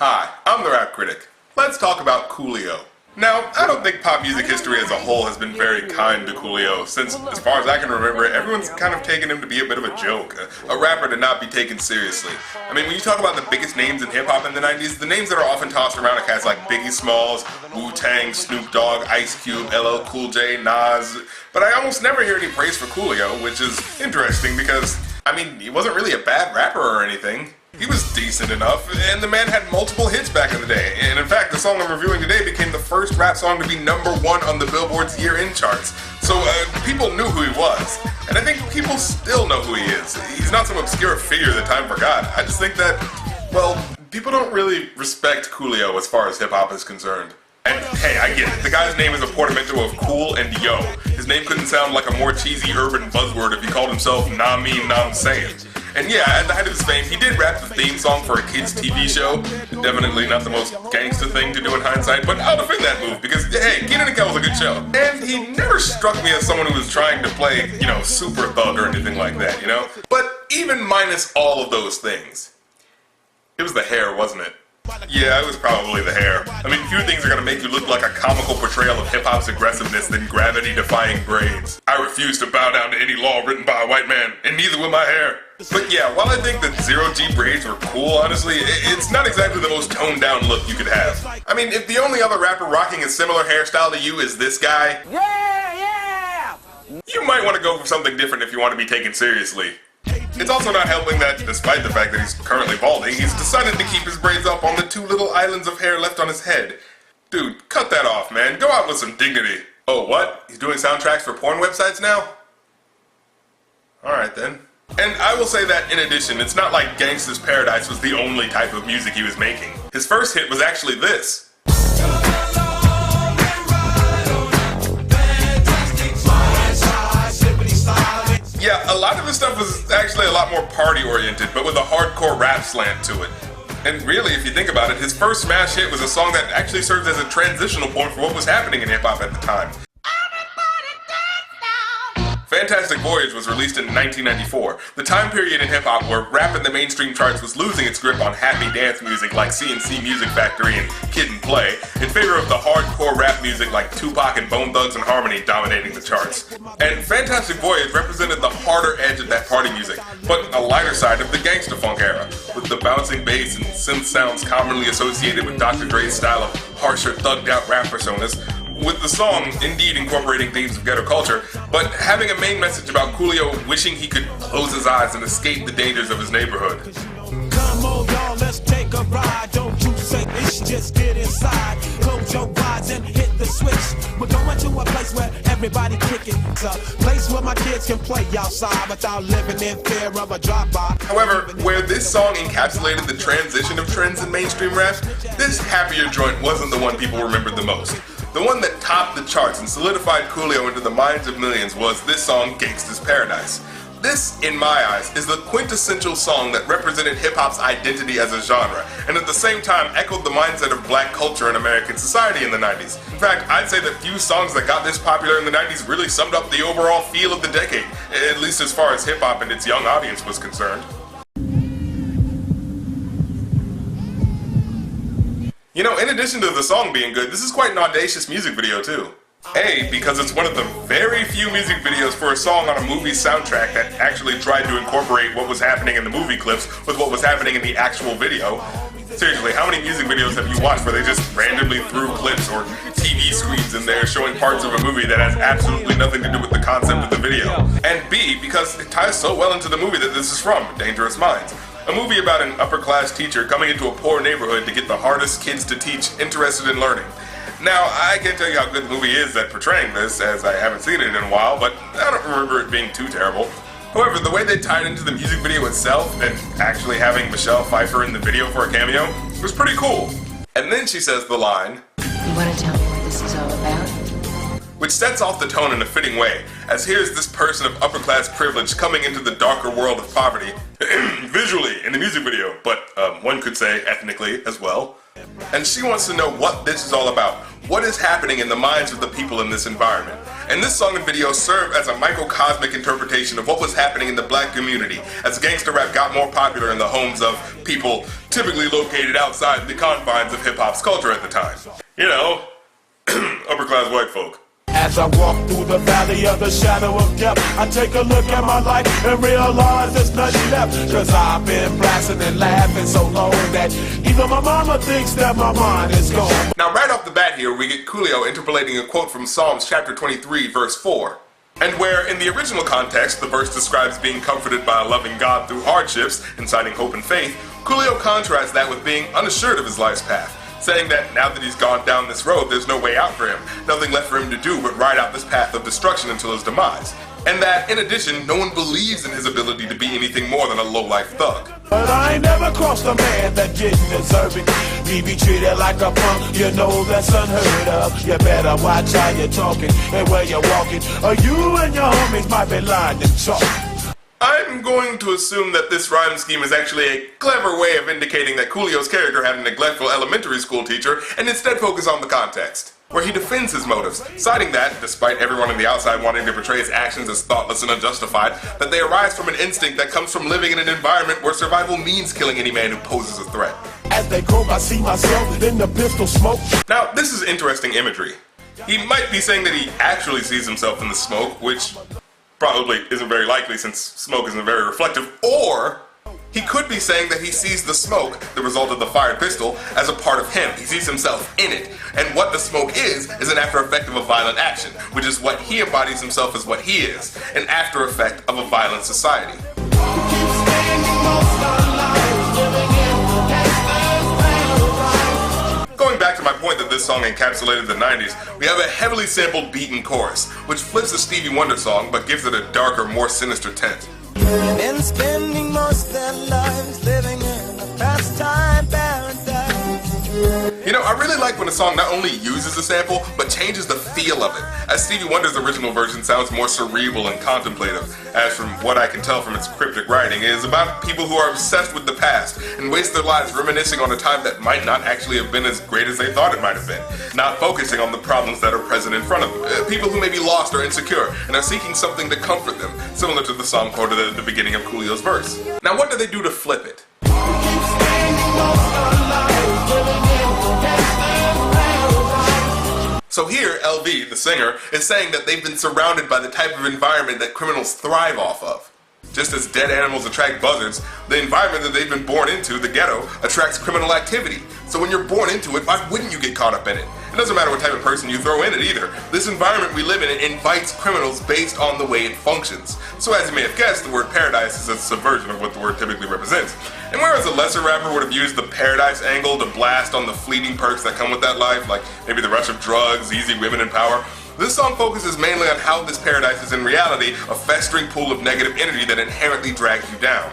Hi, I'm the Rap Critic. Let's talk about Coolio. Now, I don't think pop music history as a whole has been very kind to Coolio, since, as far as I can remember, everyone's kind of taken him to be a bit of a joke, a rapper to not be taken seriously. I mean, when you talk about the biggest names in hip-hop in the 90s, the names that are often tossed around are cats like Biggie Smalls, Wu-Tang, Snoop Dogg, Ice Cube, LL Cool J, Nas, but I almost never hear any praise for Coolio, which is interesting because, I mean, he wasn't really a bad rapper or anything. He was decent enough, and the man had multiple hits back in the day. And in fact, the song I'm reviewing today became the first rap song to be #1 on the Billboard's year-end charts. So people knew who he was. And I think people still know who he is. He's not some obscure figure that time forgot. I just think that, well, people don't really respect Coolio as far as hip-hop is concerned. And hey, I get it. The guy's name is a portmanteau of cool and yo. His name couldn't sound like a more cheesy urban buzzword if he called himself Nah Mean Nah Sayin'. And yeah, at the height of his fame, he did rap the theme song for a kid's TV show. Definitely not the most gangsta thing to do in hindsight, but I'll defend that move because, hey, Keenan and Kel was a good show. And he never struck me as someone who was trying to play, super thug or anything like that, But even minus all of those things, it was the hair, wasn't it? Yeah, it was probably the hair. I mean, few things are gonna make you look like a comical portrayal of hip-hop's aggressiveness than gravity-defying braids. I refuse to bow down to any law written by a white man, and neither will my hair. But yeah, while I think that zero-G braids were cool, honestly, it's not exactly the most toned-down look you could have. I mean, if the only other rapper rocking a similar hairstyle to you is this guy, you might want to go for something different if you want to be taken seriously. It's also not helping that, despite the fact that he's currently balding, he's decided to keep his braids up on the 2 little islands of hair left on his head. Dude, cut that off, man. Go out with some dignity. Oh, what? He's doing soundtracks for porn websites now? Alright then. And I will say that, in addition, it's not like Gangsta's Paradise was the only type of music he was making. His first hit was actually this. Yeah, a lot of his stuff was actually a lot more party-oriented, but with a hardcore rap slant to it. And really, if you think about it, his first smash hit was a song that actually serves as a transitional point for what was happening in hip-hop at the time. Fantastic Voyage was released in 1994, the time period in hip-hop where rap in the mainstream charts was losing its grip on happy dance music like CNC Music Factory and Kid and Play, in favor of the hardcore rap music like Tupac and Bone Thugs and Harmony dominating the charts. And Fantastic Voyage represented the harder edge of that party music, but a lighter side of the gangsta funk era, with the bouncing bass and synth sounds commonly associated with Dr. Dre's style of harsher, thugged-out rap personas, with the song indeed incorporating themes of ghetto culture, but having a main message about Coolio wishing he could close his eyes and escape the dangers of his neighborhood. Come on, y'all, let's take a ride. Don't you say it's just get inside. Close your eyes and hit the switch. We're going to a place where everybody kicking. It's a place where my kids can play outside without living in fear of a drop-by. However, where this song encapsulated the transition of trends in mainstream rap, this happier joint wasn't the one people remembered the most. The one that topped the charts and solidified Coolio into the minds of millions was this song, Gangsta's Paradise. This, in my eyes, is the quintessential song that represented hip-hop's identity as a genre, and at the same time echoed the mindset of black culture in American society in the 90s. In fact, I'd say that few songs that got this popular in the 90s really summed up the overall feel of the decade, at least as far as hip-hop and its young audience was concerned. In addition to the song being good, this is quite an audacious music video too. A, because it's one of the very few music videos for a song on a movie soundtrack that actually tried to incorporate what was happening in the movie clips with what was happening in the actual video. Seriously, how many music videos have you watched where they just randomly threw clips or TV screens in there showing parts of a movie that has absolutely nothing to do with the concept of the video? And B, because it ties so well into the movie that this is from, Dangerous Minds. A movie about an upper-class teacher coming into a poor neighborhood to get the hardest kids to teach interested in learning. Now, I can't tell you how good the movie is at portraying this, as I haven't seen it in a while, but I don't remember it being too terrible. However, the way they tied into the music video itself, and actually having Michelle Pfeiffer in the video for a cameo, was pretty cool. And then she says the line, "You want to tell me what this is all about?" which sets off the tone in a fitting way, as here's this person of upper-class privilege coming into the darker world of poverty, visually in the music video, but one could say ethnically as well. And she wants to know what this is all about, what is happening in the minds of the people in this environment. and this song and video serve as a microcosmic interpretation of what was happening in the black community as gangsta rap got more popular in the homes of people typically located outside the confines of hip-hop's culture at the time. You know, upper-class white folk. As I walk through the valley of the shadow of death, I take a look at my life and realize there's nothing left. Cause I've been blasting and laughing so long that even my mama thinks that my mind is gone. Now right off the bat here, we get Coolio interpolating a quote from Psalms chapter 23, verse 4. And where, in the original context, the verse describes being comforted by a loving God through hardships, inciting hope and faith, Coolio contrasts that with being unassured of his life's path, saying that now that he's gone down this road, there's no way out for him, nothing left for him to do but ride out this path of destruction until his demise. And that, in addition, no one believes in his ability to be anything more than a low-life thug. But I ain't never crossed a man that didn't deserve it. Me be treated like a punk, you know that's unheard of. You better watch how you're talking and where you're walking, or you and your homies might be lined in chalk. I'm going to assume that this rhyme scheme is actually a clever way of indicating that Coolio's character had a neglectful elementary school teacher and instead focus on the context, where he defends his motives, citing that, despite everyone on the outside wanting to portray his actions as thoughtless and unjustified, that they arise from an instinct that comes from living in an environment where survival means killing any man who poses a threat. As they croak, I see myself in the pistol smoke. Now, this is interesting imagery. He might be saying that he actually sees himself in the smoke, which probably isn't very likely since smoke isn't very reflective, or he could be saying that he sees the smoke, the result of the fired pistol, as a part of him. He sees himself in it. And what the smoke is an after effect of a violent action, which is what he embodies himself as what he is, an after effect of a violent society. Going back to my point that this song encapsulated the 90s, we have a heavily sampled beat and chorus, which flips a Stevie Wonder song but gives it a darker, more sinister tint. And spending most of their lives living in a pastime paradise. You know, I really like when a song not only uses a sample, but changes the feel of it, as Stevie Wonder's original version sounds more cerebral and contemplative, as from what I can tell from its cryptic writing, it is about people who are obsessed with the past and waste their lives reminiscing on a time that might not actually have been as great as they thought it might have been, not focusing on the problems that are present in front of them, people who may be lost or insecure and are seeking something to comfort them, similar to the song quoted at the beginning of Coolio's verse. Now what do they do to flip it? So here, LV, the singer, is saying that they've been surrounded by the type of environment that criminals thrive off of. Just as dead animals attract buzzards, the environment that they've been born into, the ghetto, attracts criminal activity. So when you're born into it, why wouldn't you get caught up in it? It doesn't matter what type of person you throw in it either. This environment we live in invites criminals based on the way it functions. So as you may have guessed, the word paradise is a subversion of what the word typically represents. And whereas a lesser rapper would have used the paradise angle to blast on the fleeting perks that come with that life, like maybe the rush of drugs, easy women, and power, this song focuses mainly on how this paradise is in reality a festering pool of negative energy that inherently drags you down.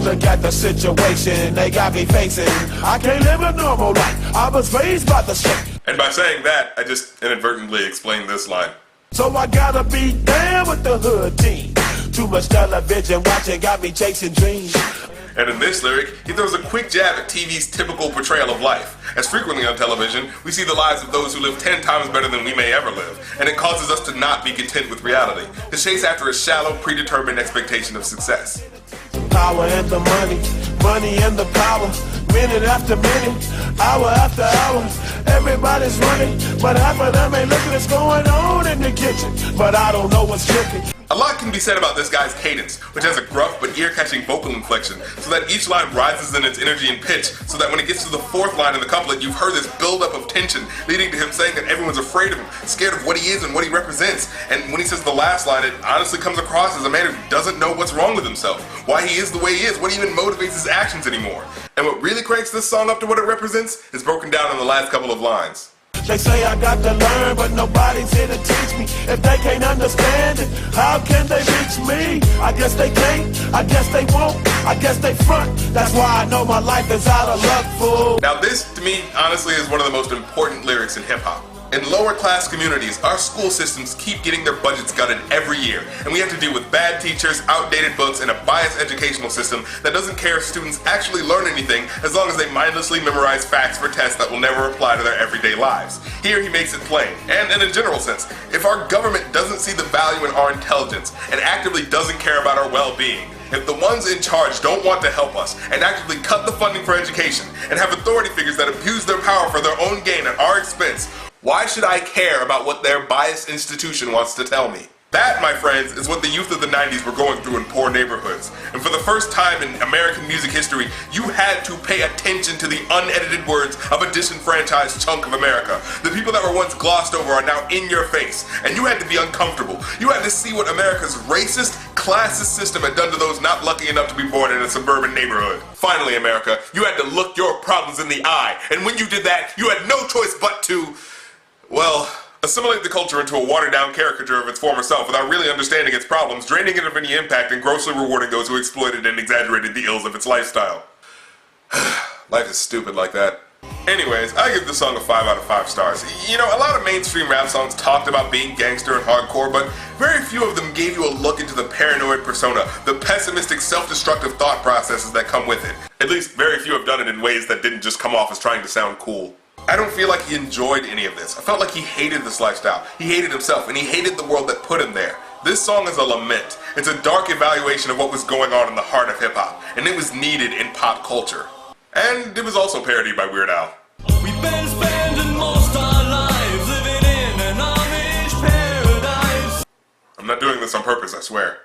Look at the situation they got me facing. I can't live a normal life. I was raised by the street. And by saying that, I just inadvertently explained this line. So I gotta be down with the hood team. Too much television watching got me chasing dreams. And in this lyric, he throws a quick jab at TV's typical portrayal of life. As frequently on television, we see the lives of those who live 10 times better than we may ever live, and it causes us to not be content with reality, to chase after a shallow, predetermined expectation of success. Power and the money and the power. Minute after minute, hour after hour, everybody's running, but half of them ain't looking what's going on in the kitchen. But I don't know what's cooking. A lot can be said about this guy's cadence, which has a gruff but ear-catching vocal inflection, so that each line rises in its energy and pitch, so that when it gets to the fourth line in the couplet, you've heard this build-up of tension, leading to him saying that everyone's afraid of him, scared of what he is and what he represents. And when he says the last line, it honestly comes across as a man who doesn't know what's wrong with himself, why he is the way he is, what even motivates his actions anymore. And what really cranks this song up to what it represents is broken down in the last couple of lines. They say I got to learn, but nobody's here to teach me. If they can't understand it, how can they reach me? I guess they can't, I guess they won't, I guess they front. That's why I know my life is out of luck, fool. Now this, to me, honestly, is one of the most important lyrics in hip-hop. In lower class communities, our school systems keep getting their budgets gutted every year, and we have to deal with bad teachers, outdated books, and a biased educational system that doesn't care if students actually learn anything as long as they mindlessly memorize facts for tests that will never apply to their everyday lives. Here he makes it plain, and in a general sense, if our government doesn't see the value in our intelligence and actively doesn't care about our well-being, if the ones in charge don't want to help us and actively cut the funding for education and have authority figures that abuse their power for their own gain at our expense, why should I care about what their biased institution wants to tell me? That, my friends, is what the youth of the 90s were going through in poor neighborhoods. And for the first time in American music history, you had to pay attention to the unedited words of a disenfranchised chunk of America. The people that were once glossed over are now in your face, and you had to be uncomfortable. You had to see what America's racist, classist system had done to those not lucky enough to be born in a suburban neighborhood. Finally, America, you had to look your problems in the eye, and when you did that, you had no choice but to, well, assimilate the culture into a watered-down caricature of its former self without really understanding its problems, draining it of any impact, and grossly rewarding those who exploited and exaggerated the ills of its lifestyle. Life is stupid like that. Anyways, I give this song a 5 out of 5 stars. You know, a lot of mainstream rap songs talked about being gangster and hardcore, but very few of them gave you a look into the paranoid persona, the pessimistic, self-destructive thought processes that come with it. At least, very few have done it in ways that didn't just come off as trying to sound cool. I don't feel like he enjoyed any of this. I felt like he hated this lifestyle. He hated himself, and he hated the world that put him there. This song is a lament. It's a dark evaluation of what was going on in the heart of hip-hop, and it was needed in pop culture. And it was also parodied by Weird Al. We've been spending most our lives living in an Amish paradise. I'm not doing this on purpose, I swear.